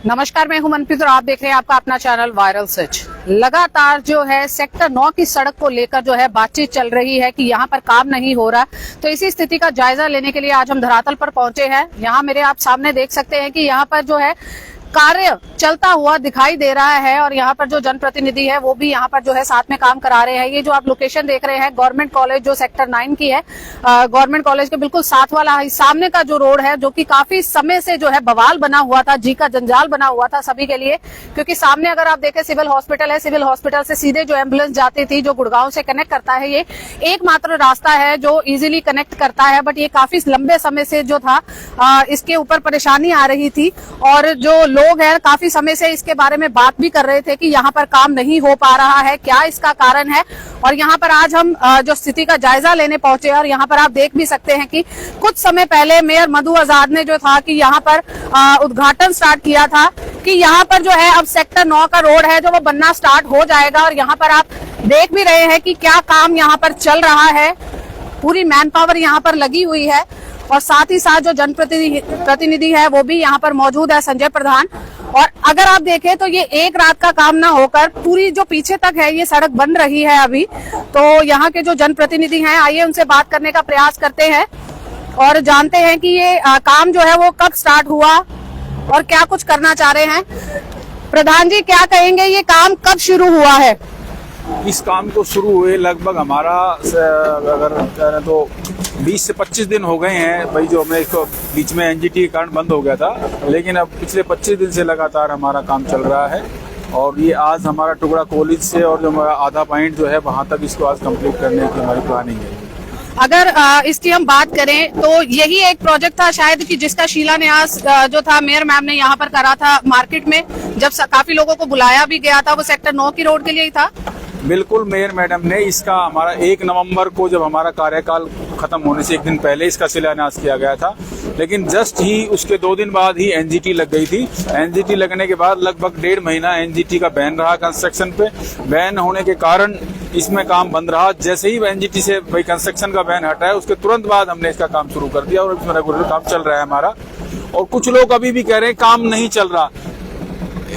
नमस्कार, मैं हूं मनप्रीत और आप देख रहे हैं आपका अपना चैनल वायरल सच। लगातार जो है सेक्टर 9 की सड़क को लेकर जो है बातचीत चल रही है कि यहां पर काम नहीं हो रहा। तो इसी स्थिति का जायजा लेने के लिए आज हम धरातल पर पहुंचे हैं। यहां मेरे आप सामने देख सकते हैं कि यहां पर जो है कार्य चलता हुआ दिखाई दे रहा है और यहाँ पर जो जनप्रतिनिधि है वो भी यहाँ पर जो है साथ में काम करा रहे हैं। ये जो आप लोकेशन देख रहे हैं गवर्नमेंट कॉलेज जो सेक्टर 9 की है, गवर्नमेंट कॉलेज के बिल्कुल साथ वाला सामने का जो रोड है जो कि काफी समय से जो है बवाल बना हुआ था, जी का जंजाल बना हुआ था सभी के लिए। क्योंकि सामने अगर आप देखें सिविल हॉस्पिटल है, सिविल हॉस्पिटल से सीधे जो एम्बुलेंस जाती थी जो गुड़गांव से कनेक्ट करता है, ये एकमात्र रास्ता है जो इजीली कनेक्ट करता है। बट ये काफी लंबे समय से जो था इसके ऊपर परेशानी आ रही थी और जो लोग हैं काफी समय से इसके बारे में बात भी कर रहे थे कि यहाँ पर काम नहीं हो पा रहा है, क्या इसका कारण है। और यहाँ पर आज हम जो स्थिति का जायजा लेने पहुंचे और यहाँ पर आप देख भी सकते हैं कि कुछ समय पहले मेयर मधु आजाद ने जो था कि यहाँ पर उद्घाटन स्टार्ट किया था कि यहाँ पर जो है अब सेक्टर 9 का रोड है जो वो बनना स्टार्ट हो जाएगा। और यहाँ पर आप देख भी रहे हैं कि क्या काम यहाँ पर चल रहा है, पूरी मैन पावर यहाँ पर लगी हुई है और साथ ही साथ जो जनप्रतिनिधि है वो भी यहाँ पर मौजूद है, संजय प्रधान। और अगर आप देखें तो ये एक रात का काम ना होकर पूरी जो पीछे तक है ये सड़क बन रही है अभी। तो यहाँ के जो जनप्रतिनिधि हैं, आइए उनसे बात करने का प्रयास करते हैं और जानते हैं कि ये काम जो है वो कब स्टार्ट हुआ और क्या कुछ करना चाह रहे हैं। प्रधान जी, क्या कहेंगे, ये काम कब शुरू हुआ है? इस काम को शुरू हुए लगभग हमारा अगर कहें तो 20 से 25 दिन हो गए हैं भाई। जो हमें इसको बीच में एनजीटी के कारण बंद हो गया था, लेकिन अब पिछले 25 दिन से लगातार हमारा काम चल रहा है और ये आज हमारा टुकड़ा कॉलेज से और जो हमारा आधा पॉइंट जो है वहाँ तक इसको आज कंप्लीट करने की हमारी प्लानिंग है। अगर इसकी हम बात करें तो यही एक प्रोजेक्ट था शायद कि जिसका शिलान्यास जो था मेयर मैम ने यहाँ पर करा था मार्केट में, जब काफी लोगों को बुलाया भी गया था, वो सेक्टर 9 की रोड के लिए ही था। बिल्कुल, मेयर मैडम ने इसका हमारा 1 नवंबर को जब हमारा कार्यकाल खत्म होने से 1 दिन पहले इसका शिलान्यास किया गया था, लेकिन जस्ट ही उसके 2 दिन बाद ही एनजीटी लग गई थी। एनजीटी लगने के बाद लगभग 1.5 महीना एनजीटी का बैन रहा कंस्ट्रक्शन पे। बैन होने के कारण इसमें काम बंद रहा। जैसे ही एनजीटी से भाई कंस्ट्रक्शन का बैन हटा है उसके तुरंत बाद हमने इसका काम शुरू कर दिया और इसमें रेगुलर काम चल रहा है हमारा। और कुछ लोग अभी भी कह रहे हैं काम नहीं चल रहा।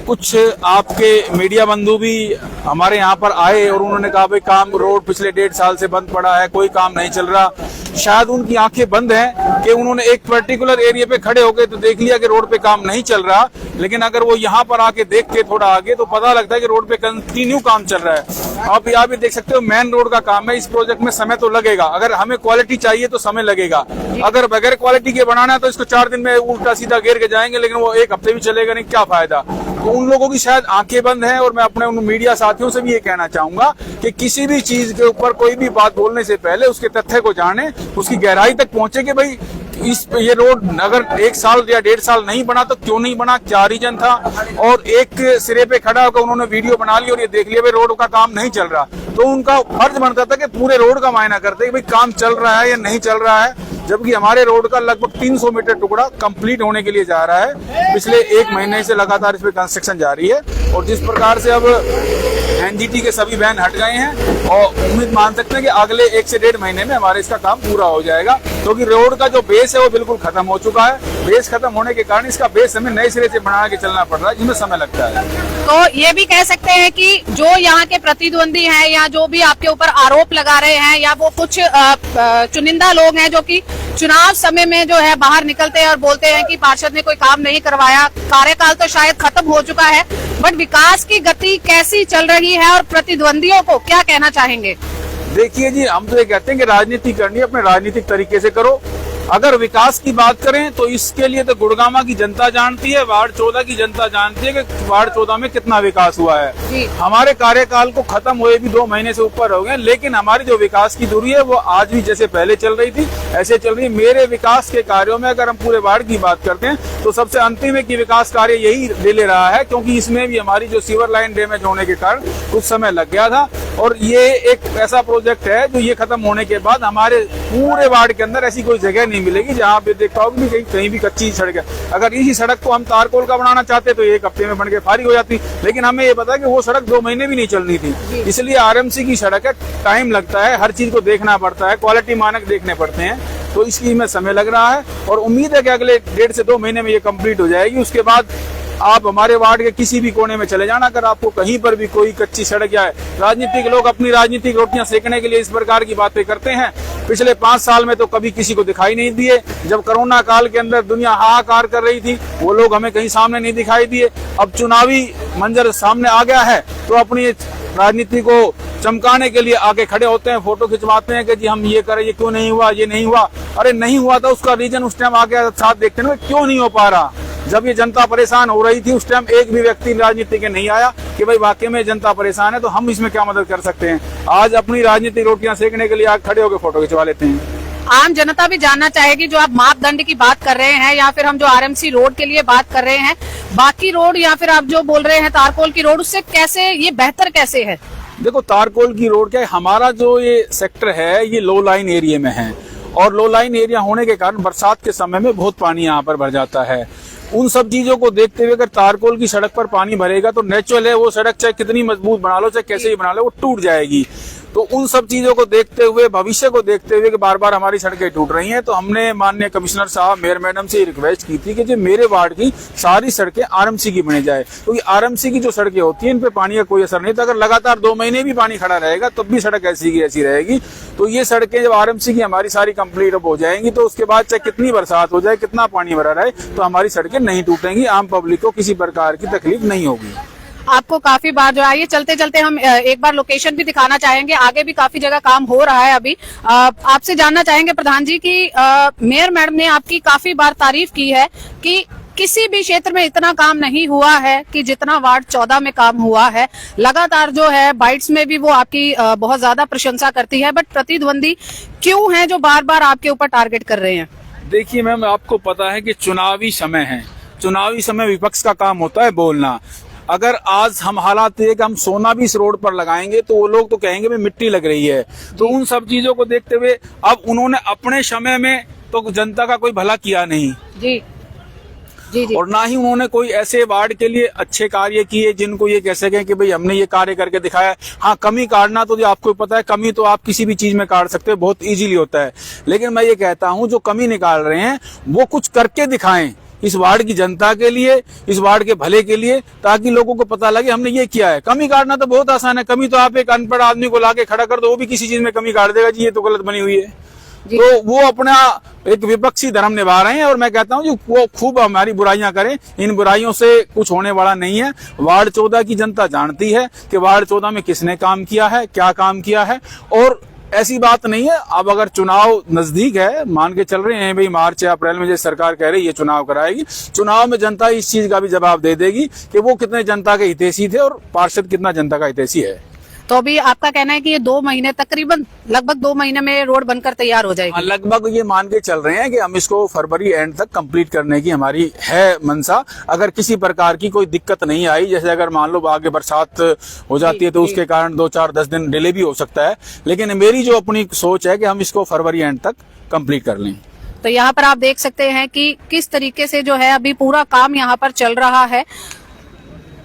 कुछ आपके मीडिया बंधु भी हमारे यहाँ पर आए और उन्होंने कहा भाई काम रोड पिछले 1.5 साल से बंद पड़ा है, कोई काम नहीं चल रहा। शायद उनकी आंखें बंद हैं कि उन्होंने एक पर्टिकुलर एरिया पे खड़े होकर तो देख लिया कि रोड पे काम नहीं चल रहा, लेकिन अगर वो यहाँ पर आके देख के थोड़ा आगे तो पता लगता है कि रोड पे कंटिन्यू काम चल रहा है। आप यहाँ भी देख सकते हो मेन रोड का काम है। इस प्रोजेक्ट में समय तो लगेगा, अगर हमें क्वालिटी चाहिए तो समय लगेगा। अगर बगैर क्वालिटी के बनाना है तो इसको 4 दिन में उल्टा सीधा घेर के जाएंगे, लेकिन वो 1 हफ्ते भी चलेगा नहीं, क्या फायदा। तो उन लोगों की शायद आंखें बंद हैं और मैं अपने उन मीडिया साथियों से भी ये कहना चाहूंगा कि किसी भी चीज के ऊपर कोई भी बात बोलने से पहले उसके तथ्य को जाने, उसकी गहराई तक पहुंचे कि भाई ये रोड अगर 1 साल या 1.5 साल नहीं बना तो क्यों नहीं बना, क्या रीजन था। और एक सिरे पे खड़ा होकर उन्होंने वीडियो बना ली और ये देख लिया भाई रोड का काम नहीं चल रहा, तो उनका फर्ज बनता था कि पूरे रोड का मायना करते कि भाई काम चल रहा है या नहीं चल रहा है। जबकि हमारे रोड का लगभग 300 मीटर टुकड़ा कंप्लीट होने के लिए जा रहा है। पिछले 1 महीने से लगातार इस पे कंस्ट्रक्शन जारी है और जिस प्रकार से अब एनजीटी के सभी बैन हट गए हैं और उम्मीद मान सकते हैं कि अगले 1 से 1.5 महीने में हमारे इसका काम पूरा हो जाएगा, क्योंकि रोड का जो बेस है वो बिल्कुल खत्म हो चुका है। बेस खत्म होने के कारण इसका बेस हमें नए सिरे से बना के चलना पड़ रहा है, जिसमें समय लगता है। तो ये भी कह सकते हैं कि जो यहाँ के प्रतिद्वंदी हैं या जो भी आपके ऊपर आरोप लगा रहे हैं या वो कुछ चुनिंदा लोग हैं जो कि चुनाव समय में जो है बाहर निकलते हैं और बोलते हैं कि पार्षद ने कोई काम नहीं करवाया, कार्यकाल तो शायद खत्म हो चुका है, बट विकास की गति कैसी चल रही है और प्रतिद्वंदियों को क्या कहना चाहेंगे? देखिए जी, हम तो ये कहते हैं कि राजनीति करनी है अपने राजनीतिक तरीके से करो। अगर विकास की बात करें तो इसके लिए तो गुड़गांव की जनता जानती है, वार्ड 14 की जनता जानती है कि वार्ड 14 में कितना विकास हुआ है। हमारे कार्यकाल को खत्म हुए भी 2 महीने से ऊपर हो गए, लेकिन हमारी जो विकास की दूरी है वो आज भी जैसे पहले चल रही थी ऐसे चल रही है। मेरे विकास के कार्यों में अगर हम पूरे वार्ड की बात करते हैं तो सबसे अंतिम एक विकास कार्य यही ले रहा है, क्योंकि इसमें भी हमारी जो सीवर लाइन डैमेज होने के कारण कुछ समय लग गया था। और ये एक ऐसा प्रोजेक्ट है जो ये खत्म होने के बाद हमारे पूरे वार्ड के अंदर ऐसी कोई जगह नहीं मिलेगी जहां आप देख पाओगे कि कहीं भी कच्ची सड़क है। अगर इसी सड़क को हम तारकोल का बनाना चाहते तो 1 हफ्ते में बन के फारिग हो जाती, लेकिन हमें ये पता है कि वो सड़क 2 महीने भी नहीं चलनी थी। इसलिए आरएमसी की सड़क है, टाइम लगता है, हर चीज को देखना पड़ता है, क्वालिटी मानक देखने पड़ते हैं, तो इसकी में समय लग रहा है और उम्मीद है कि अगले 1.5 से 2 महीने में ये कंप्लीट हो जाएगी। उसके बाद आप हमारे वार्ड के किसी भी कोने में चले जाना, अगर आपको कहीं पर भी कोई कच्ची सड़क या राजनीतिक लोग अपनी राजनीतिक रोटियां सेकने के लिए इस प्रकार की बातें करते हैं। पिछले 5 साल में तो कभी किसी को दिखाई नहीं दिए। जब कोरोना काल के अंदर दुनिया हाहाकार कर रही थी, वो लोग हमें कहीं सामने नहीं दिखाई दिए। अब चुनावी मंजर सामने आ गया है तो अपनी राजनीति को चमकाने के लिए आगे खड़े होते हैं, फोटो खिंचवाते हैं कि जी हम ये करें, ये क्यों नहीं हुआ, ये नहीं हुआ। अरे नहीं हुआ था, उसका रीजन उस टाइम आ गया, साथ देखते हैं क्यों नहीं हो पा रहा। जब ये जनता परेशान हो रही थी उस टाइम एक भी व्यक्ति राजनीति के नहीं आया कि भाई वाकई में जनता परेशान है तो हम इसमें क्या मदद कर सकते हैं। आज अपनी राजनीतिक रोटियां सेकने के लिए आगे खड़े होकर फोटो खिंचवा लेते हैं। आम जनता भी जानना चाहेगी, जो आप मापदंड की बात कर रहे हैं या फिर हम जो आरएमसी रोड के लिए बात कर रहे हैं, बाकी रोड या फिर आप जो बोल रहे हैं तारकोल की रोड, उससे कैसे ये बेहतर कैसे है? देखो, तारकोल की रोड क्या है, हमारा जो ये सेक्टर है ये लो लाइन एरिया में है और लो लाइन एरिया होने के कारण बरसात के समय में बहुत पानी यहाँ पर भर जाता है। उन सब चीजों को देखते हुए अगर तारकोल की सड़क पर पानी भरेगा तो नेचुरल है वो सड़क चाहे कितनी मजबूत बना लो, चाहे कैसे ही बना लो, वो टूट जाएगी। तो उन सब चीजों को देखते हुए, भविष्य को देखते हुए कि बार बार हमारी सड़कें टूट रही हैं, तो हमने माननीय कमिश्नर साहब, मेयर मैडम से रिक्वेस्ट की थी कि जो मेरे वार्ड की सारी सड़कें आरएमसी की बनी जाए, क्योंकि आरएमसी की जो सड़कें होती हैं इन पे पानी का कोई असर नहीं था। अगर लगातार 2 महीने भी पानी खड़ा रहेगा तब भी सड़क ऐसी की ऐसी रहेगी। तो ये सड़कें जब आरएमसी की हमारी सारी कंप्लीट हो जाएंगी तो उसके बाद चाहे कितनी बरसात हो जाए, कितना पानी भरा रहे, तो हमारी सड़कें नहीं टूटेंगी, आम पब्लिक को किसी प्रकार की तकलीफ नहीं होगी। आपको काफी बार जो आइए चलते चलते हम एक बार लोकेशन भी दिखाना चाहेंगे, आगे भी काफी जगह काम हो रहा है अभी। आपसे जानना चाहेंगे प्रधान जी की मेयर मैडम ने आपकी काफी बार तारीफ की है कि किसी भी क्षेत्र में इतना काम नहीं हुआ है कि जितना वार्ड 14 में काम हुआ है। लगातार जो है बाइट्स में भी वो आपकी बहुत ज्यादा प्रशंसा करती है, बट प्रतिद्वंदी क्यों हैं जो बार बार आपके ऊपर टारगेट कर रहे हैं? देखिए मैम, आपको पता है कि चुनावी समय है, चुनावी समय विपक्ष का काम होता है बोलना। अगर आज हम हालात ये कि हम सोना भी इस रोड पर लगाएंगे तो वो लोग तो कहेंगे भाई मिट्टी लग रही है। तो उन सब चीजों को देखते हुए अब उन्होंने अपने समय में तो जनता का कोई भला किया नहीं जी जी। और ना ही उन्होंने कोई ऐसे वार्ड के लिए अच्छे कार्य किए जिनको ये कह सकें कि भाई हमने ये कार्य करके दिखाया। हाँ, कमी काटना तो आपको पता है, कमी तो आप किसी भी चीज में काट सकते हो, बहुत इजीली होता है। लेकिन मैं ये कहता हूँ जो कमी निकाल रहे हैं वो कुछ करके दिखाएं इस वार्ड की जनता के लिए, इस वार्ड के भले के लिए, ताकि लोगों को पता लगे हमने ये किया है। कमी काटना तो बहुत आसान है, कमी तो आप एक अनपढ़ आदमी को लाके खड़ा कर दो, वो भी किसी चीज में कमी काट देगा, जी ये तो गलत बनी हुई है। तो वो अपना एक विपक्षी धर्म निभा रहे हैं और मैं कहता हूं जो वो खूब हमारी बुराइयां करें, इन बुराइयों से कुछ होने वाला नहीं है। वार्ड 14 की जनता जानती है कि वार्ड 14 में किसने काम किया है, क्या काम किया है, और ऐसी बात नहीं है। अब अगर चुनाव नजदीक है, मान के चल रहे हैं भाई मार्च या अप्रैल में जैसे सरकार कह रही है चुनाव कराएगी, चुनाव में जनता इस चीज का भी जवाब दे देगी कि वो कितने जनता के हितैषी थे और पार्षद कितना जनता का हितैषी है। तो अभी आपका कहना है कि ये 2 महीने तकरीबन लगभग 2 महीने में रोड बनकर तैयार हो जाएगी? लगभग ये मान के चल रहे हैं कि हम इसको फरवरी एंड तक कंप्लीट करने की हमारी है मंशा। अगर किसी प्रकार की कोई दिक्कत नहीं आई, जैसे अगर मान लो आगे बरसात हो जाती है तो उसके कारण 2-4-10 दिन डिले भी हो सकता है, लेकिन मेरी जो अपनी सोच है कि हम इसको फरवरी एंड तक कंप्लीट कर लें। तो यहाँ पर आप देख सकते हैं कि किस तरीके से जो है अभी पूरा काम यहाँ पर चल रहा है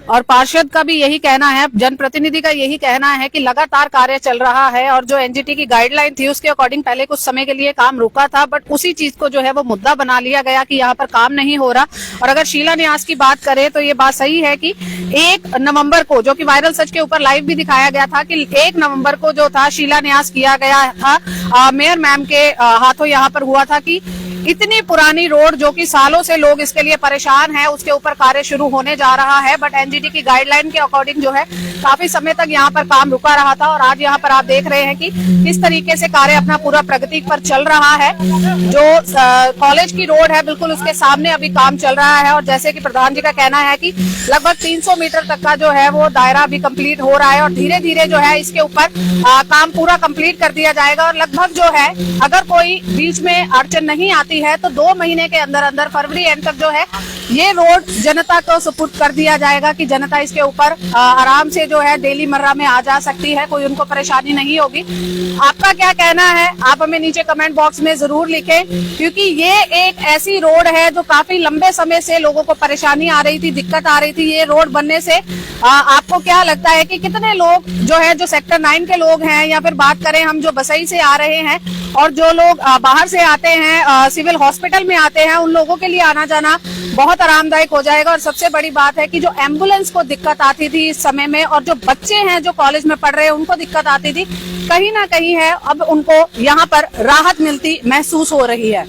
और पार्षद का भी यही कहना है, जनप्रतिनिधि का यही कहना है कि लगातार कार्य चल रहा है और जो एनजीटी की गाइडलाइन थी उसके अकॉर्डिंग पहले कुछ समय के लिए काम रुका था, बट उसी चीज को जो है वो मुद्दा बना लिया गया कि यहाँ पर काम नहीं हो रहा। और अगर शिलान्यास की बात करें तो ये बात सही है कि 1 नवंबर को, जो कि वायरल सच के ऊपर लाइव भी दिखाया गया था, कि 1 नवंबर को जो था शिलान्यास किया गया था मेयर मैम के हाथों यहाँ पर हुआ था कि इतनी पुरानी रोड जो कि सालों से लोग इसके लिए परेशान हैं, उसके ऊपर कार्य शुरू होने जा रहा है। बट एनजीटी की गाइडलाइन के अकॉर्डिंग जो है काफी समय तक यहाँ पर काम रुका रहा था और आज यहाँ पर आप देख रहे हैं कि किस तरीके से कार्य अपना पूरा प्रगति पर चल रहा है। जो कॉलेज की रोड है बिल्कुल उसके सामने अभी काम चल रहा है और जैसे कि प्रधान जी का कहना है कि लगभग 300 मीटर तक का जो है वो दायरा अभी कंप्लीट हो रहा है और धीरे धीरे जो है इसके ऊपर काम पूरा कंप्लीट कर दिया जाएगा। और लगभग जो है अगर कोई बीच में अड़चन नहीं आती है तो 2 महीने के अंदर अंदर फरवरी एंड तक जो है ये रोड जनता को सुपुर्द कर दिया जाएगा कि जनता इसके ऊपर आराम से जो है डेली मर्रा में आ जा सकती है, कोई उनको परेशानी नहीं होगी। आपका क्या कहना है आप हमें नीचे कमेंट बॉक्स में जरूर लिखें, क्योंकि ये एक ऐसी रोड है जो काफी लंबे समय से लोगों को परेशानी आ रही थी, दिक्कत आ रही थी। ये रोड बनने से आपको क्या लगता है कि कितने लोग जो है जो सेक्टर 9 के लोग हैं या फिर बात करें हम जो बसई से आ रहे हैं और जो लोग बाहर से आते हैं, सिविल हॉस्पिटल में आते हैं, उन लोगों के लिए आना जाना बहुत आरामदायक हो जाएगा। और सबसे बड़ी बात है कि जो एम्बुलेंस को दिक्कत आती थी इस समय में, और जो बच्चे हैं जो कॉलेज में पढ़ रहे हैं उनको दिक्कत आती थी, कहीं ना कहीं है अब उनको यहाँ पर राहत मिलती महसूस हो रही है।